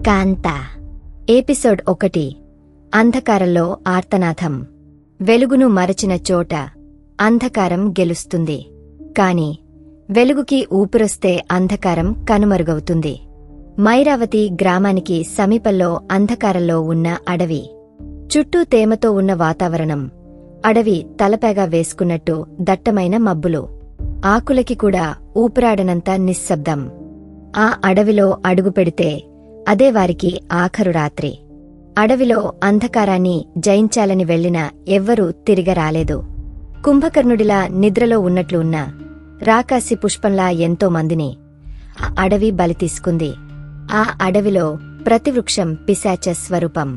కాంత ఎపిసోడ్ 1 అంధకారంలో ఆర్తనాథం. వెలుగును మరచిన చోట అంధకారం గెలుస్తుంది. కాని వెలుగుకి ఊపిరొస్తే అంధకారం కనుమరుగవుతుంది. మైరావతి గ్రామానికి సమీపంలో అంధకారంలో ఉన్న అడవి. చుట్టూ తేమతో ఉన్న వాతావరణం. అడవి తలపేగా వేసుకున్నట్టు దట్టమైన మబ్బులు. ఆకులకి కూడా ఊపిరాడనంత నిశ్శబ్దం. ఆ అడవిలో అడుగుపెడితే అదే వారికి ఆఖరు రాత్రి. అడవిలో అంధకారాన్ని జయించాలని వెళ్లిన ఎవ్వరూ తిరిగరాలేదు. కుంభకర్ణుడిలా నిద్రలో ఉన్నట్లు ఉన్న రాకాసి పుష్పంలా ఎంతో మందిని ఆ అడవి బలి తీసుకుంది. ఆ అడవిలో ప్రతి వృక్షం పిశాచ స్వరూపం.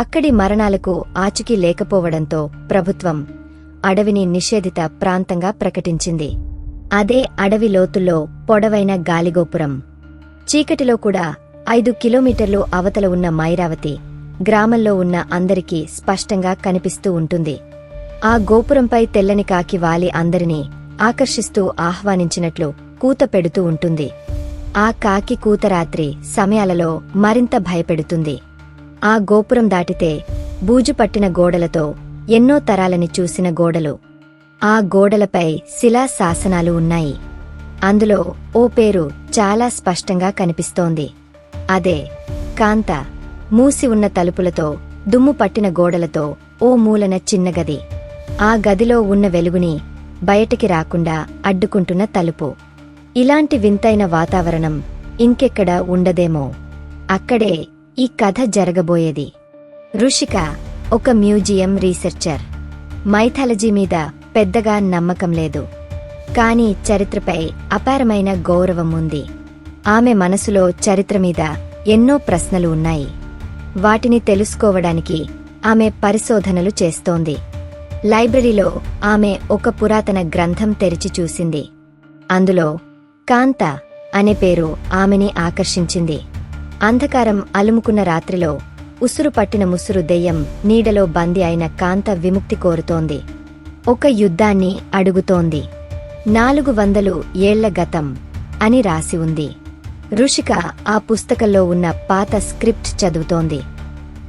అక్కడి మరణాలకు ఆచూకీ లేకపోవడంతో ప్రభుత్వం అడవిని నిషేధిత ప్రాంతంగా ప్రకటించింది. అదే అడవి లోతుల్లో పొడవైన గాలిగోపురం. చీకటిలో కూడా 5 కిలోమీటర్లు అవతల ఉన్న మైరావతి గ్రామంలో ఉన్న అందరికీ స్పష్టంగా కనిపిస్తూ ఉంటుంది. ఆ గోపురంపై తెల్లని కాకి వాలి అందరినీ ఆకర్షిస్తూ ఆహ్వానించినట్లు కూత పెడుతూ ఉంటుంది. ఆ కాకి కూత రాత్రి సమయాలలో మరింత భయపెడుతుంది. ఆ గోపురం దాటితే బూజు పట్టిన గోడలతో ఎన్నో తరాలని చూసిన గోడలు. ఆ గోడలపై శిలా శాసనాలు ఉన్నాయి. అందులో ఓ పేరు చాలా స్పష్టంగా కనిపిస్తోంది. అదే కాంత. మూసి ఉన్న తలుపులతో దుమ్ము పట్టిన గోడలతో ఓ మూలన చిన్న గది. ఆ గదిలో ఉన్న వెలుగుని బయటికి రాకుండా అడ్డుకుంటున్న తలుపు. ఇలాంటి వింతైన వాతావరణం ఇంకెక్కడ ఉండదేమో. అక్కడే ఈ కథ జరగబోయేది. రుషిక ఒక మ్యూజియం రీసెర్చర్. మైథాలజీ మీద పెద్దగా నమ్మకం లేదు. కాని చరిత్రపై అపారమైన గౌరవం ఉంది. ఆమె మనసులో చరిత్ర మీద ఎన్నో ప్రశ్నలు ఉన్నాయి. వాటిని తెలుసుకోవడానికి ఆమె పరిశోధనలు చేస్తోంది. లైబ్రరీలో ఆమె ఒక పురాతన గ్రంథం తెరిచి చూసింది. అందులో కాంత అనే పేరు ఆమెని ఆకర్షించింది. అంధకారం అలుముకున్న రాత్రిలో ఉసురు పట్టిన ముసురు దెయ్యం నీడలో బందీ అయిన కాంత విముక్తి కోరుతోంది. ఒక యుద్ధాన్ని అడుగుతోంది. 400 ఏళ్ల గతం అని రాసి ఉంది. రుషిక ఆ పుస్తకంలో ఉన్న పాత స్క్రిప్ట్ చదువుతోంది.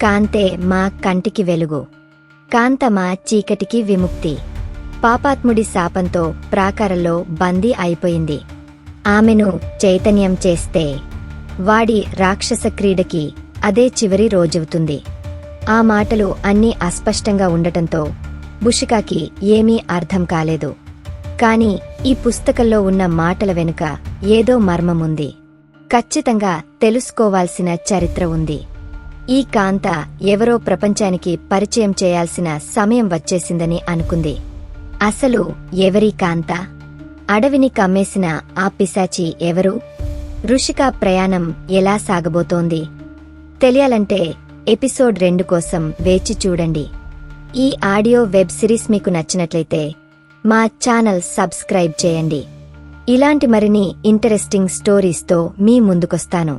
కాంతే మా కంటికి వెలుగు. కాంత మా చీకటికి విముక్తి. పాపాత్ముడి శాపంతో ప్రాకారంలో బందీ అయిపోయింది. ఆమెను చైతన్యం చేస్తే వాడి రాక్షస క్రీడకి అదే చివరి రోజవుతుంది. ఆ మాటలు అన్నీ అస్పష్టంగా ఉండటంతో రుషికకి ఏమీ అర్థం కాలేదు. కాని ఈ పుస్తకంలో ఉన్న మాటల వెనుక ఏదో మర్మముంది. ఖచ్చితంగా తెలుసుకోవాల్సిన చరిత్ర ఉంది. ఈ కాంత ఎవరో ప్రపంచానికి పరిచయం చేయాల్సిన సమయం వచ్చేసిందని అనుకుంది. అసలు ఎవరీ కాంత? అడవిని కమ్మేసిన ఆ పిశాచి ఎవరు? రుషిక ప్రయాణం ఎలా సాగబోతోంది? తెలియాలంటే ఎపిసోడ్ 2 కోసం వేచి చూడండి. ఈ ఆడియో వెబ్ సిరీస్ మీకు నచ్చినట్లయితే మా ఛానల్ సబ్స్క్రైబ్ చేయండి. ఇలాంటి మరిన్ని ఇంటరెస్టింగ్ స్టోరీస్తో మీ ముందుకొస్తాను.